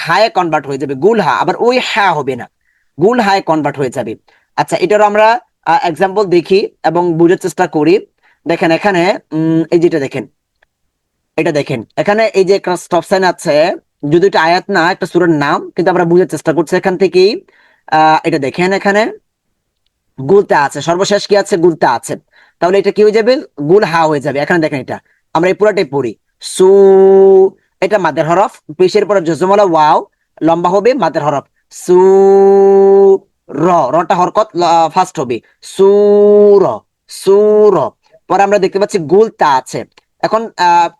হায়ে কনভার্ট হয়ে যাবে, গুল হা, আবার ওই হা হবে না, গুল হায়ে কনভার্ট হয়ে যাবে। আচ্ছা, এটারও আমরা এক্সাম্পল দেখি এবং বুঝার চেষ্টা করি। দেখেন এখানে এই যেটা দেখেন, এটা দেখেন এখানে এই যে একটা স্টপ সাইন আছে, যদি এটা আয়াত না একটা সূরার নাম, কিন্তু আমরা বুঝার চেষ্টা করছি এখান থেকেই। এটা দেখেন এখানে গুলতা আছে, সর্বশেষ কি আছে, গুলতা আছে, তাহলে এটা কি হয়ে যাবে, গুল হা হয়ে যাবে। এখানে দেখেন এটা আমরা এই পুরাটাই পড়ি। সু, এটা মাদের হরফ, পেশের পরে জজমলা ওয়াও, লম্বা হবে মাদের হরফ। সু রটা হরকত ফার্স্ট হবে। সুর, সুর। পরে আমরা দেখতে পাচ্ছি গোল তা আছে। এখন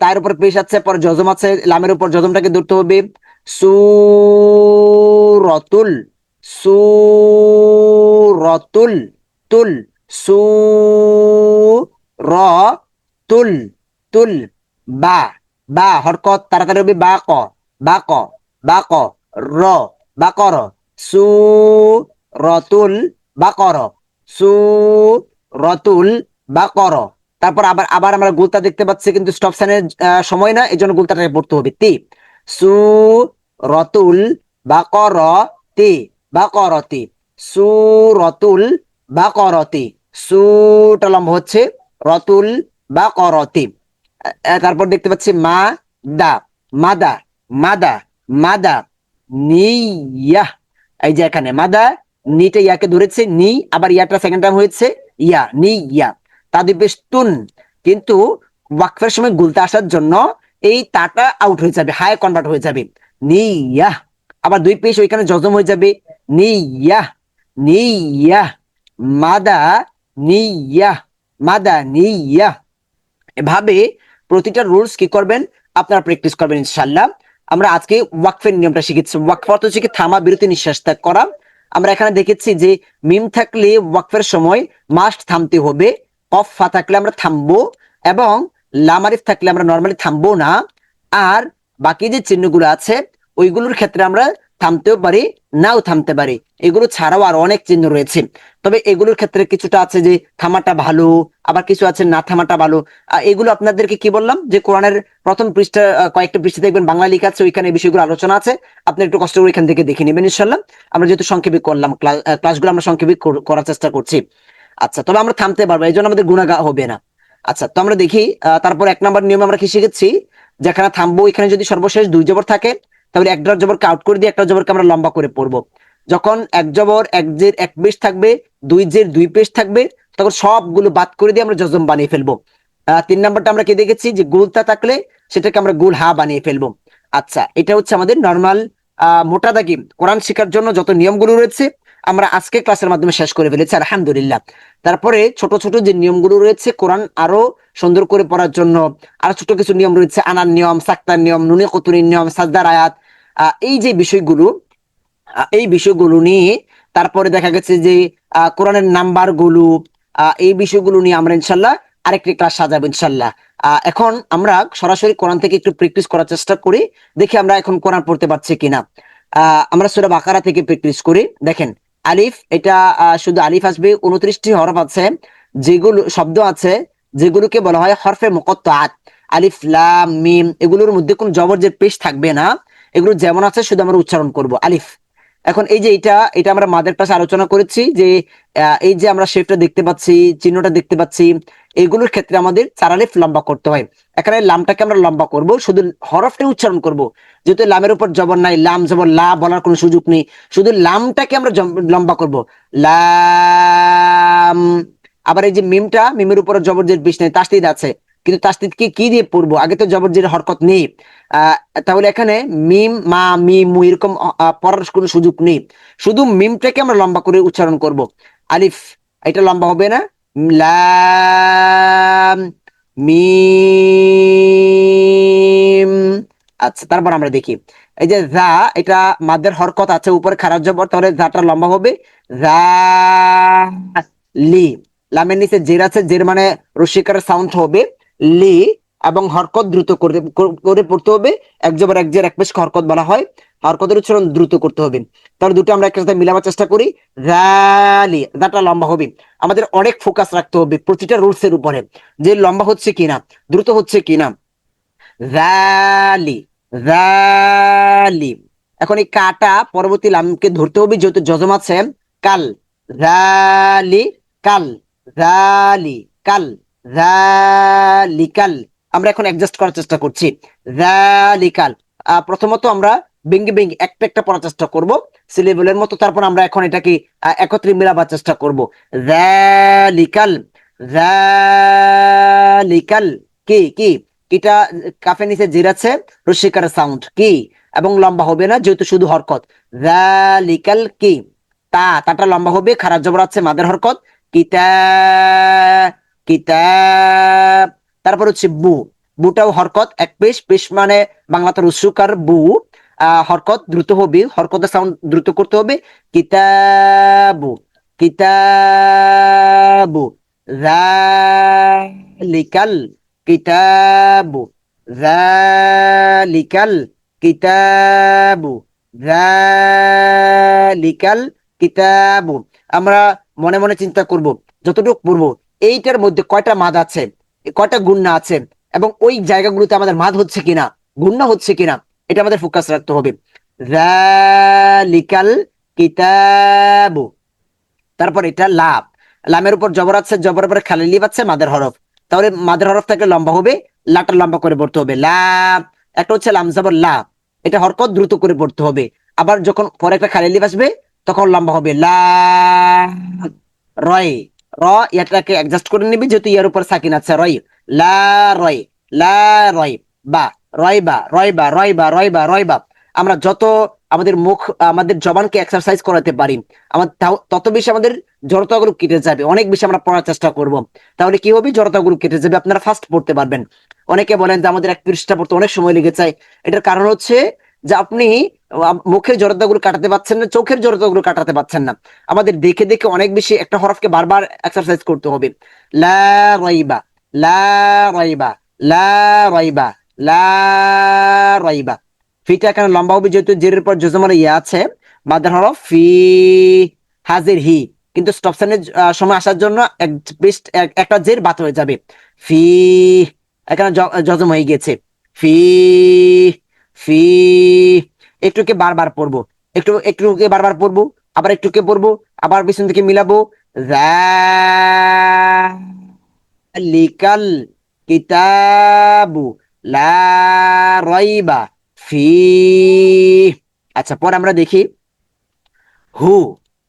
তার উপর পেশ আছে, পরে জজম আছে, লামের উপর জজমটাকে ধরতে হবে। সুরতুল, সুরতুল, তুল, সু র তুল, তুল। বা, বা হরকত তাড়াতাড়ি হবে, বা ক, বা ক, বা ক। র, বা কর। সু রতুল বা কর, সু রতুল বা কর। তারপর আবার আবার আমরা গুলতা দেখতে পাচ্ছি, কিন্তু স্টপ সাইনের সময় না, এই জন্য গুলতাটাকে পড়তে হবে। তি, সু রতুল বা কর তি, বা করতি, সু রতুল বা করতি। সুটা লম্বা হচ্ছে, রতুল বা করতি। তারপর দেখতে পাচ্ছি মা দা, মাদা, মাদা, মাদা, নিয়া। এই যে এখানে মাদা, নিটা ইয়াকে ধরেছে নি, আবার ইয়াটা সেকেন্ড টাইম হয়েছে ইয়া, নি ইয়া। তাদের বেশ তুন, কিন্তু ওয়াকফের সময় গুলতে আসার জন্য এই তাটা আউট হয়ে যাবে, হায় কনভার্ট হয়ে যাবে, নি ইয়া। আবার দুই পেশ ওইখানে জজম হয়ে যাবে, নি ইয়া, নি ইয়া। মাদা নিয়া, মাদা নিয়া। এভাবে প্রতিটা রুলস কি করবেন, আপনারা প্র্যাকটিস করবেন ইনশাল্লাহ। আমরা আজকে ওয়াকফের নিয়মটা শিখেছি। ওয়াকফ অর্থ হচ্ছে কি থামা, বিরতি, নিঃশ্বাস ত্যাগ করা। আমরা এখানে দেখেছি যে মিম থাকলে ওয়াকফের সময় মাস্ট থামতে হবে, কফ ফা থাকলে আমরা থামবো, এবং লামারিফ থাকলে আমরা নর্মালি থামবো না। আর বাকি যে চিহ্নগুলো আছে ওইগুলোর ক্ষেত্রে আমরা থামতেও পারি, নাও থামতে পারি। এগুলো ছাড়াও আরো অনেক চিহ্ন রয়েছে, তবে এগুলোর ক্ষেত্রে কিছুটা আছে যে থামাটা ভালো, আবার কিছু আছে না থামাটা ভালো। এগুলো আপনাদেরকে কি বললাম, যে কোরআনের প্রথম পৃষ্ঠা, কয়েকটা পৃষ্ঠা দেখবেন বাংলা লেখা আছে, ওইখানে এই বিষয়গুলো আলোচনা আছে। আপনি একটু কষ্ট করে এখান থেকে দেখে নেবেন ইনশাল্লাহ। আমরা যেহেতু সংক্ষেপে করলাম, ক্লাসগুলো আমরা সংক্ষেপে করার চেষ্টা করছি। আচ্ছা, তবে আমরা থামতে পারবো, এই জন্য আমাদের গুণাগা হবে না। আচ্ছা, তো আমরা দেখি তারপর এক নম্বর নিয়মে আমরা কি শিখেছি, যেখানে থামবো এখানে যদি সর্বশেষ দুই জবর থাকে, তাহলে একটা জবরকে আউট করে দিয়ে একটা জবরকে আমরা লম্বা করে পড়বো। যখন এক জবর এক জের এক পেশ থাকবে, দুই জের দুই পেশ থাকবে, তখন সবগুলো বাদ করে দিয়ে আমরা জজম বানিয়ে ফেলবো। তিন নাম্বারটা আমরা কি দেখেছি, যে গুলতা থাকলে সেটাকে আমরা গুল হা বানিয়ে ফেলবো। আচ্ছা, এটা হচ্ছে আমাদের নর্মাল মোটা দাগি কোরআন শেখার জন্য যত নিয়মগুলো রয়েছে আমরা আজকে ক্লাসের মাধ্যমে শেষ করে ফেলেছি আলহামদুলিল্লাহ। তারপরে ছোট ছোট যে নিয়মগুলো রয়েছে কোরআন আরো সুন্দর করে পড়ার জন্য, আরো ছোট কিছু নিয়ম রয়েছে, আনার নিয়ম, সাক্তার নিয়ম, নুনে কতুরির নিয়ম, সাজদার আয়াত, এই যে বিষয়গুলো, এই বিষয়গুলো নিয়ে, তারপরে দেখা গেছে যে কোরআনের নাম্বার গুলো, এই বিষয়গুলো নিয়ে আমরা ইনশাল্লাহ আরেকটি ক্লাস সাজাবো ইনশাল্লাহ। এখন আমরা সরাসরি কোরআন থেকে একটু প্র্যাকটিস করার চেষ্টা করি, দেখি আমরা এখন কোরআন পড়তে পারছি কিনা। আমরা সূরা বাকারা থেকে প্র্যাকটিস করি। দেখেন আলিফ, এটা শুধু আলিফ আসবে, 29টি হরফ আছে, যেগুলো শব্দ আছে যেগুলোকে বলা হয় হরফে মুকত্তাআত, আলিফ লাম মিম, এগুলোর মধ্যে কোন জবর যে পেশ থাকবে না, এগুলো যেমন আছে শুধু আমরা উচ্চারণ করব আলিফ। এখন এই যে এটা এটা আমরা মাদের পাশে আলোচনা করেছি যে এই যে আমরা শেপটা দেখতে পাচ্ছি, চিহ্নটা দেখতে পাচ্ছি, এগুলোর ক্ষেত্রে আমাদের 4 আলিফ লম্বা করতে হয়। এখানে লামটাকে আমরা লম্বা করব, শুধু হরফটা উচ্চারণ করব, যেহেতু লামের উপর জবর নাই, লাম জবর লা বলার কোনো সুযোগ নেই, শুধু লামটাকে আমরা লম্বা করব, লাম। আবার এই যে মিমটা, মিমের উপর জবর জের বিষ নেই, তাসদিদ আছে, কিন্তু তাসদিদ কি দিয়ে পড়বো, আগে তো জবর জের হরকত নেই। আহ তাহলে এখানে মিম মা মিম মু এরকম পড়ার কোনো সুযোগ নেই, শুধু মিমটাকে আমরা লম্বা করে উচ্চারণ করব। আলিফ, এটা লম্বা হবে না, লাম মিম। আচ্ছা, তারপর আমরা দেখি এই যে যা, এটা মাদের হরকত আছে, উপরে খারাপ জবর, তাহলে যাটা লম্বা হবে যা লি। লামের নিচে জের আছে, জের মানে রসিকারের সাউন্ড হবে লি, এবং হরকত দ্রুত করে করে পড়তে হবে। এক জবর এক জের এক পেশ হরকত বলা হয়, হরকতের উচ্চারণ দ্রুত করতে হবে। তাহলে দুটো আমরা একসাথে মিলাবার চেষ্টা করি, রালি, দাটা লম্বা হবে। আমাদের অনেক ফোকাস রাখতে হবে প্রতিটা রুলস এর উপরে, যে লম্বা হচ্ছে কিনা, দ্রুত হচ্ছে কিনা। রালি, রালি। এখন এই কাটা পরবর্তী লামকে ধরতে হবে, যেহেতু যজম আছে, কাল, রালি কাল, রালি কাল, রালিকাল। আমরা এখন অ্যাডজাস্ট করার চেষ্টা করছি, রালিকাল। প্রথমত আমরা ভেঙ্গে ভেঙ্গে একটা একটা পড়ার চেষ্টা করব সিলেবলের মতো, তারপর আমরা এখন এটাকে একত্রে মেলাবার চেষ্টা করব। রালিকাল, রালিকাল, কি কি কিটা কাফের নিচে জির আছে, রস্যিকারের সাউন্ড কি, এবং লম্বা হবে না যেহেতু শুধু হরকত। যালিকাল কি, তাটা লম্বা হবে, খারাপ জবর আছে, মাদের হরকত। কিতা, কিতাব। তারপর হচ্ছে বু, বুটাও হরকত, এক পেশ, পেশ মানে বাংলাতে রস্যকার বু, হরকত দ্রুত হবে, হরকতের সাউন্ড দ্রুত করতে হবে। কিতাবু, কিতাবু, যালিকাল কিতাবু, যালিকাল কিতাবু, যালিকাল কিতাবু। আমরা মনে মনে চিন্তা করব, যতটুকু পড়বো এইটার মধ্যে কয়টা মাদ আছে, কয়টা গুণনা আছে, এবং ওই জায়গাগুলোতে আমাদের মাদ হচ্ছে কিনা, গুণনা হচ্ছে কিনা, এটা আমাদের ফোকাস রাখতে হবে। যালিকাল কিতাবু। তারপর এটা লাভ, লামের উপর জবর আছে, জবরের উপরে খালি লিফ আছে, মাদের হরফ। তাহলে মাদের হরফ থেকে লম্বা হবে, লাটা লম্বা করে পড়তে হবে, লাভ। একটা হচ্ছে লাম জবর লা, এটা হরকত দ্রুত করে পড়তে হবে। আবার যখন পরে একটা খালি লিফ আসবে তখন লম্বা হবে, লা। রয়, র, ইয়াটাকে অ্যাডজাস্ট করে নিবি যেহেতু ইয়ার উপর সাকিন আছে, রয়, লা রয়, লা রয় বা, রয় বা, রয় বা, রয় বা, রয় বা, রয় বা। আমরা যত আমাদের মুখ, আমাদের জবানকে এক্সারসাইজ করাতে পারি, আমার তত বেশি আমাদের জড়তাগুলো কেটে যাবে, অনেক বেশি আমরা পড়ার চেষ্টা করব। তাহলে কি হবে, জড়তাগুলো কেটে যাবে, আপনারা ফাস্ট পড়তে পারবেন। অনেকে বলেন যে আমাদের এক পৃষ্ঠা পড়তে অনেক সময় লেগে যায়, এটার কারণ হচ্ছে যে আপনি মুখের জড়তাগুলো কাটাতে পারছেন না, চোখের জড়তাগুলো কাটাতে পারছেন না। আমাদের দেখে দেখে অনেক বেশি একটা হরফকে বারবার এক্সারসাইজ করতে হবে। লা রাইবা, লা রাইবা, লা রাইবা, লা রাইবা। ফিটা এখানে লম্বা হবে যেহেতু জেরের পর জজমার ইয়া আছে, মাদার হরফ ফি, হাজির হি, কিন্তু স্টপ সাইনের সময় আসার জন্য একটা জের বাদ হয়ে যাবে, ফি, এখানে জজম হয়ে গেছে, ফি, ফি। একটুকে বারবার পড়বো, একটুকে বারবার পড়বো, আবার একটুকে পড়বো, আবার পিছন থেকে মিলাবো। যালিকাল কিতাবু লা রাইবা ফি। আচ্ছা, পরে আমরা দেখি হু,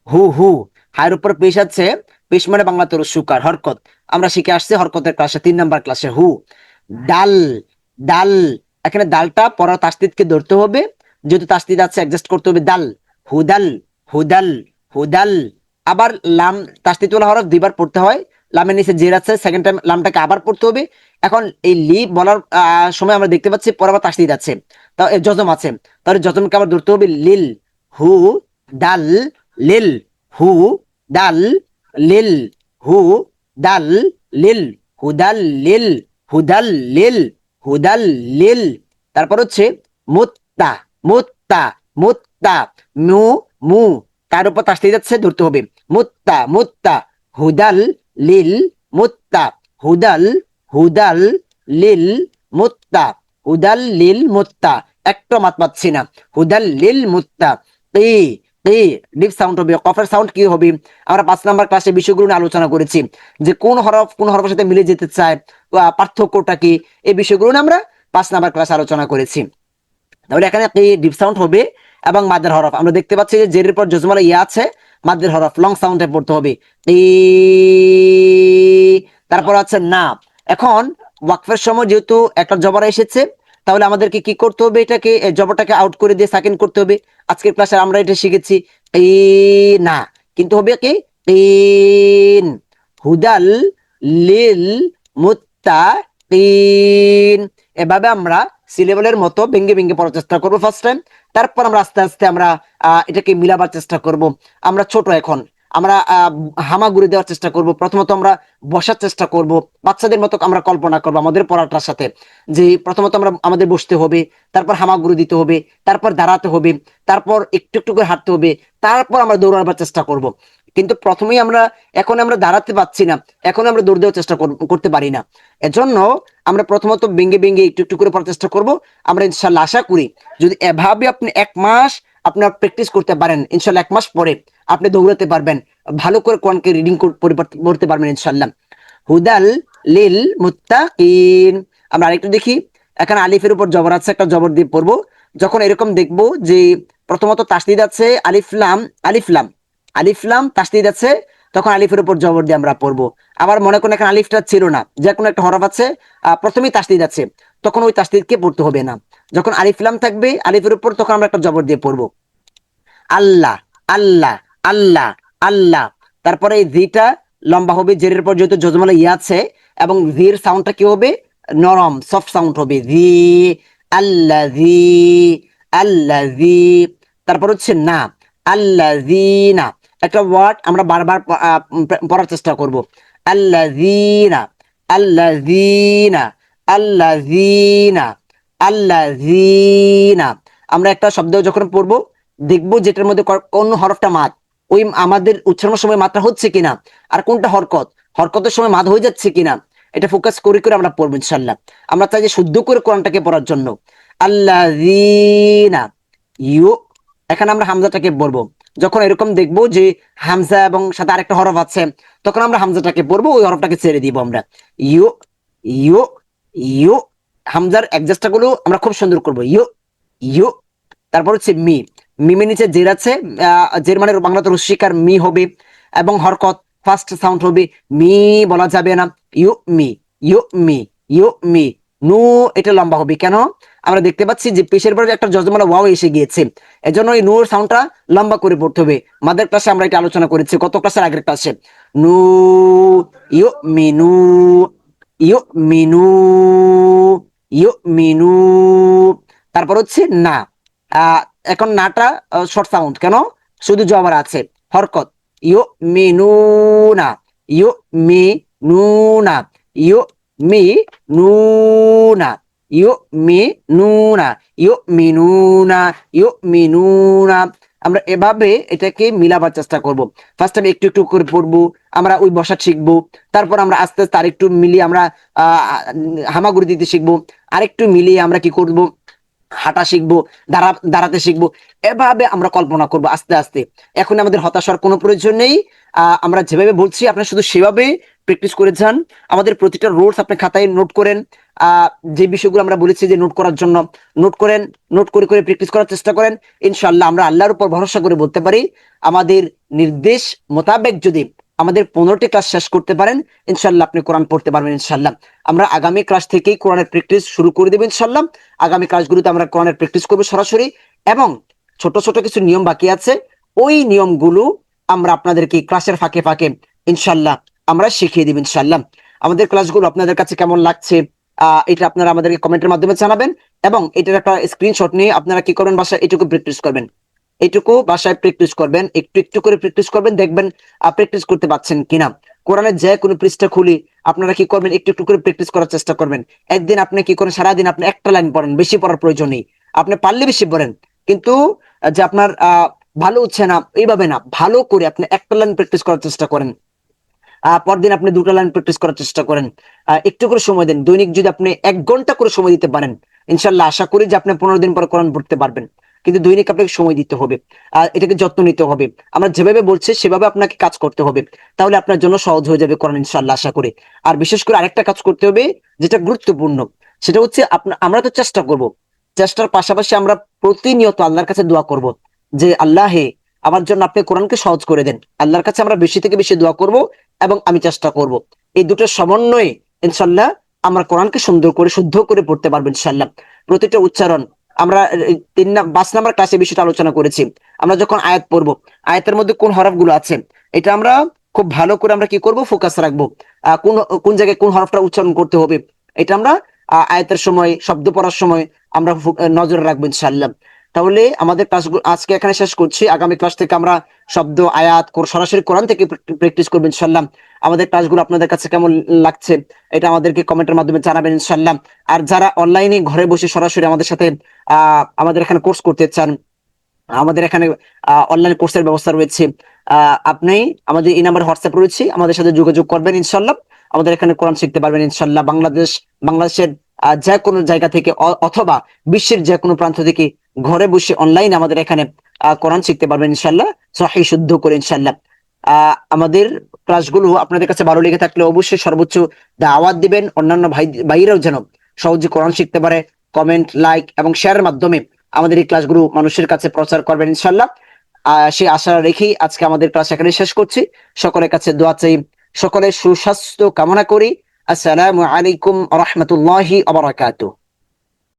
হু হু, হায়ের উপর পেশ আছে, পেশ মানে বাংলাতে সুকার হরকত। আমরা শিখে আসছি হরকতের ক্লাসে 3 নাম্বার ক্লাসে, হু। ডাল, ডাল, এখানে ডালটা পড়ার তাসদিদকে ধরতে হবে, যেহেতু তাসদিদ আছে অ্যাডজাস্ট করতে হবে, দাল, হুদাল, হুদাল, হুদাল। আবার লাম, তাসদিদ ওয়ালা হরফ 2বার পড়তে হয়, লামের নিচে জের আছে, সেকেন্ড টাইম লামটাকে আবার পড়তে হবে। এখন এই লি বলার সময় আমরা দেখতে পাচ্ছি পরে আবার তাসদিদ আছে, তা জজম আছে, তাহলে জজমকে আবার ধরতে হবে, লিল, হু দাল, লিল, হু দাল, লিল, হু দাল, লিল, হুদাল লিল, হুদাল লিল, হুদাল লিল। তারপর হচ্ছে মুত্তা, মুত্তা, মুত্তা, মু, মু, তার উপর তাসদিদ যাচ্ছে, ধরতে হবে, মুত্তা, মুত্তা, হুদাল লিল, মুত্তা, হুদাল, হুদাল লিল, মুত্তা, হুদাল লিল মুত্তা। একটা মাত পাচ্ছি না, হুদাল লিল মুত্তা। কি, কি, ডিপ সাউন্ড হবে, কফের সাউন্ড কি হবে, আমরা 5 নাম্বার ক্লাসে বিষয়গুলো নিয়ে আলোচনা করেছি, যে কোন হরফ কোন হরফের সাথে মিলে যেতে চায়, পার্থক্যটা কি, এই বিষয়গুলো নিয়ে আমরা 5 নাম্বার ক্লাসে আলোচনা করেছি। তাহলে এখানে কি ডিপ সাউন্ড হবে এবং মাদের হরফ আমরা দেখতে পাচ্ছি যে জেরের পর জজমালা ইয়া আছে, মাদের হরফ লং সাউন্ডে পড়তে হবে, ই। তারপর আছে না। এখন ওয়াকফের সময় যেহেতু একটা জবর এসেছে, তাহলে আমাদেরকে কি করতে হবে, এটাকে জবরটাকে আউট করে দিয়ে সাকিন করতে হবে। আজকের ক্লাসে আমরা এটা শিখেছি, ই না, কিন্তু হবে কি তিন, হুদাল লিল মুত্তাকিন। এভাবে আমরা সিলেবলের মতো ভেঙ্গে ভেঙ্গে পড়ার চেষ্টা করবো ফার্স্ট টাইম, তারপর আমরা আস্তে আস্তে আমরা এটাকে মিলাবার চেষ্টা করব। আমরা ছোট এখন, আমরা হামাগুড়ি দেওয়ার চেষ্টা করব, প্রথমত আমরা বসার চেষ্টা করব, বাচ্চাদের মতো আমরা কল্পনা করবো আমাদের পড়াটার সাথে, যে প্রথমত আমরা আমাদের বসতে হবে, তারপর হামাগুড়ি দিতে হবে, তারপর দাঁড়াতে হবে, তারপর একটু একটু করে হাঁটতে হবে, তারপর আমরা দৌড়াবার চেষ্টা করব। কিন্তু প্রথমেই আমরা, এখন আমরা দাঁড়াতে পাচ্ছি না, এখন আমরা দৌড় দেওয়ার চেষ্টা করতে পারি না। এজন্য আমরা প্রথমত ভেঙ্গে ভেঙ্গে একটু একটু করে পড়ার চেষ্টা করব। আমরা ইনশাল্লাহ আশা করি যদি এভাবে আপনি 1 মাস আপনার প্র্যাকটিস করতে পারেন, ইনশাল্লাহ 1 মাস পরে আপনি দৌড়াতে পারবেন, ভালো করে কোরআনকে রিডিং পড়তে পারবেন ইনশাল্লাহ। হুদাল লিল মুত্তাকিন। আমরা আরেকটু দেখি, এখানে আলিফের উপর জবর আছে, একটা জবর দিয়ে পড়বো। যখন এরকম দেখবো যে প্রথমত তাসদিদ আছে, আলিফ লাম, আলিফ লাম, আলিফ লাম তাসদিদ আছে, তখন আলিফের উপর জবর দিয়ে আমরা পড়বো। আবার মনে করেন এখানে আলিফটা ছিল না, যে কোনো একটা হরফ আছে, প্রথমেই তাসদিদ আছে, তখন ওই তাসদিদকে পড়তে হবে না। যখন আলিফ লাম থাকবে আলিফের উপর, তখন আমরা একটা জবর দিয়ে পড়বো আল্লাহ, আল্লাহ, আল্লাহ, আল্লাহ। তারপরে এই জিটা লম্বা হবে, জেরের পর যেহেতু জজমালা ইয়া আছে, এবং জির সাউন্ডটা কি হবে, নরম সফট সাউন্ড হবে, জি, আল্লাযী, আল্লাযী। তারপর হচ্ছে না, আল্লাযীনা। একটা ওয়ার্ড আমরা বারবার পড়ার চেষ্টা করব, আল্লাযীনা, আল্লাযীনা, আল্লাযীনা, আল্লাযীনা। আমরা একটা শব্দ যখন পড়বো দেখবো যেটার মধ্যে কোন হরফটা মাদ, ওই আমাদের উচ্চারণের সময় মাত্রা হচ্ছে কিনা, আর কোনটা হরকত, হরকতের সময় মাদ হয়ে যাচ্ছে কিনা, এটা ফোকাস করে করে আমরা পড়বো ইনশাল্লাহ। আমরা চাই যে শুদ্ধ করে কোরআনটাকে পড়ার জন্য। আল্লাযীনা, ইউ, এখানে আমরা হামজাটাকে পড়বো। যখন এরকম দেখবো যে হামজা এবং সাথে আরেকটা হরফ আছে, তখন আমরা হামজাটাকে পড়বো, ওই হরফটাকে ছেড়ে দিব আমরা। ইউ, ইউ, ইউ। হামজার অ্যাডজাস্টটা গুলো আমরা খুব সুন্দর করবো, ইউ, ইউ। তারপর হচ্ছে মি, মিমের নিচে জের আছে, জের মানে বাংলাতে রস্বীকার মি হবে, এবং হরকত ফার্স্ট সাউন্ড হবে, মি বলা যাবে না, ইউ মি, ইউ মি, ইউ মি। নু, এটা লম্বা হবে কেন, আমরা দেখতে পাচ্ছি যে পেশের পরে একটা যজমালা ওয়াও এসে গিয়েছে, এজন্য এই নুর সাউন্ডটা লম্বা করে পড়তে হবে। মাদের ক্লাসে আমরা এটা আলোচনা করেছি, কত ক্লাসের আগের ক্লাসে। নু, ইউ মিনু, ইউ মিনু, ইউ মিনু। তারপর হচ্ছে না, আহ এখন নাটা শর্ট সাউন্ড কেন, শুধু জবর আছে, হরকত, ইউ মিনুনা, ইউ মিনুনা, ইউ মিনুনা, ইউ মিনুনা, ইউ মিনুনা, ইউ মিনুনা। আমরা এভাবে এটাকে মিলাবার চেষ্টা করব। ফার্স্ট আমি একটু একটু করে পড়বো, আমরা ওই বসা শিখবো, তারপর আমরা আস্তে আস্তে আরেকটু মিলিয়ে আমরা হামাগুড়ি দিতে শিখবো, আরেকটু মিলিয়ে আমরা কি করব, হাঁটা শিখবো, দাঁড়াতে শিখবো। এভাবে আমরা কল্পনা করব আস্তে আস্তে। এখন আমাদের হতাশার কোনো প্রয়োজন নেই, আমরা যেভাবে বলছি আপনারা শুধু সেভাবে প্র্যাকটিস করে যান। আমাদের প্রতিটা রুলস আপনি খাতায় নোট করেন, যে বিষয়গুলো আমরা বলেছি যে নোট করার জন্য নোট করেন, নোট করে করে প্র্যাকটিস করার চেষ্টা করেন। ইনশাআল্লাহ আমরা আল্লাহর উপর ভরসা করে বলতে পারি, আমাদের নির্দেশ মোতাবেক যদি আমাদের 15টি ক্লাস শেষ করতে পারেন, ইনশাআল্লাহ আপনি কোরআন পড়তে পারবেন ইনশাআল্লাহ। আমরা আগামী ক্লাস থেকেই কোরআনের প্র্যাকটিস শুরু করে দেব ইনশাআল্লাহ। আগামী ক্লাসগুলোতে আমরা কোরআনের প্র্যাকটিস করবো সরাসরি, এবং ছোট ছোট কিছু নিয়ম বাকি আছে, ওই নিয়মগুলো আমরা আপনাদেরকে ক্লাসের ফাঁকে ফাঁকে ইনশাআল্লাহ আমরা শিখিয়ে দিব ইনশাআল্লাহ। আমাদের ক্লাসগুলো আপনাদের কাছে কেমন লাগছে এটা আপনারা আমাদেরকে কমেন্টের মাধ্যমে জানাবেন, এবং এটার একটা স্ক্রিনশট নিয়ে আপনারা কি করবেন, বাসায় এটুকু প্র্যাকটিস করবেন, এইটুকু বাসায় প্র্যাকটিস করবেন, একটু একটু করে প্র্যাকটিস করবেন, দেখবেন প্র্যাকটিস করতে পারছেন কিনা। কোরআনের যে কোনো পৃষ্ঠা খুলি আপনারা কি করবেন, একটু একটু করে প্র্যাকটিস করার চেষ্টা করবেন। একদিন আপনি কি করেন, সারাদিন আপনি একটা লাইন পড়েন, বেশি পড়ার প্রয়োজন নেই, আপনি পারলে বেশি পড়েন, কিন্তু যে আপনার ভালো হচ্ছে না এইভাবে না, ভালো করে আপনি একটা লাইন প্র্যাকটিস করার চেষ্টা করেন। পরদিন আপনি 2টা লাইন প্র্যাকটিস করার চেষ্টা করেন, একটু করে সময় দেন। দৈনিক যদি আপনি 1 ঘন্টা করে সময় দিতে পারেন, ইনশাল্লাহ আশা করি যে আপনি 15 দিন পর কোরআন পড়তে পারবেন। কিন্তু দৈনিক আপনাকে সময় দিতে হবে, এটাকে যত্ন নিতে হবে, আমরা যেভাবে বলছি সেভাবে আপনাকে কাজ করতে হবে, তাহলে আপনার জন্য সহজ হয়ে যাবে কোরআন ইনশাল্লাহ আশা করি। আর বিশেষ করে আরেকটা কাজ করতে হবে যেটা গুরুত্বপূর্ণ, সেটা হচ্ছে আমরা তো চেষ্টা করব, চেষ্টার পাশাপাশি আমরা প্রতিনিয়ত আল্লাহর কাছে দোয়া করব যে আল্লাহ হে, আমার জন্য আপনি কোরআনকে সহজ করে দেন। আল্লাহর কাছে আমরা বেশি থেকে বেশি দোয়া করব, এবং আমি চেষ্টা করব এই দুটোর সমন্বয়ে ইনশাল্লাহ আমরা কোরআনকে সুন্দর করে শুদ্ধ করে পড়তে পারবো ইনশাল্লাহ। প্রতিটা উচ্চারণ আমরা 5 নাম্বার ক্লাসে বিষয়টা আলোচনা করেছি। আমরা যখন আয়াত পড়বো, আয়াতের মধ্যে কোন হরফগুলো আছে এটা আমরা খুব ভালো করে আমরা কি করব, ফোকাস রাখবো, কোন কোন জায়গায় কোন হরফটা উচ্চারণ করতে হবে, এটা আমরা আয়াতের সময়, শব্দ পড়ার সময় আমরা নজর রাখবো ইনশাল্লাহ। তাহলে আমাদের ক্লাসগুলো আজকে এখানে শেষ করছি, আগামী ক্লাস থেকে আমরা শব্দ, আয়াত সরাসরি কোরআন থেকে প্র্যাকটিস করবো ইনশাল্লাহ। আমাদের ক্লাসগুলো আপনাদের কাছে কেমন লাগছে এটা আমাদেরকে কমেন্টের মাধ্যমে জানাবেন ইনশাল্লাহ। আর যারা অনলাইনে ঘরে বসে সরাসরি আমাদের সাথে আমাদের এখানে কোর্স করতে চান, আমাদের এখানে অনলাইন কোর্সের ব্যবস্থা রয়েছে, আপনি আমাদের এই নাম্বার হোয়াটসঅ্যাপ রয়েছে, আমাদের সাথে যোগাযোগ করবেন ইনশাল্লাহ। আমাদের এখানে কোরআন শিখতে পারবেন ইনশাল্লাহ। বাংলাদেশের যে কোনো জায়গা থেকে অথবা বিশ্বের যে কোনো প্রান্ত থেকে ঘরে বসে অনলাইন আমাদের এখানে কোরআন শিখতে পারবেন ইনশাল্লাহ, সহিহ শুদ্ধ করে ইনশাল্লাহ। আমাদের ক্লাসগুলো আপনাদের কাছে ভালো লেগে থাকলে অবশ্যই সর্বোচ্চ দাওয়াত দিবেন, অন্যান্য ভাইরাও যেন সহজে কোরআন শিখতে পারে। কমেন্ট, লাইক এবং শেয়ারের মাধ্যমে আমাদের এই ক্লাসগুলো মানুষের কাছে প্রচার করবেন ইনশাল্লাহ। সেই আশা রেখেই আজকে আমাদের ক্লাস এখানে শেষ করছি। সকলের কাছে দোয়া চাই, সকলের সুস্বাস্থ্য কামনা করি। আসসালামু আলাইকুম ওয়া রাহমাতুল্লাহি ওয়া বারাকাতুহু।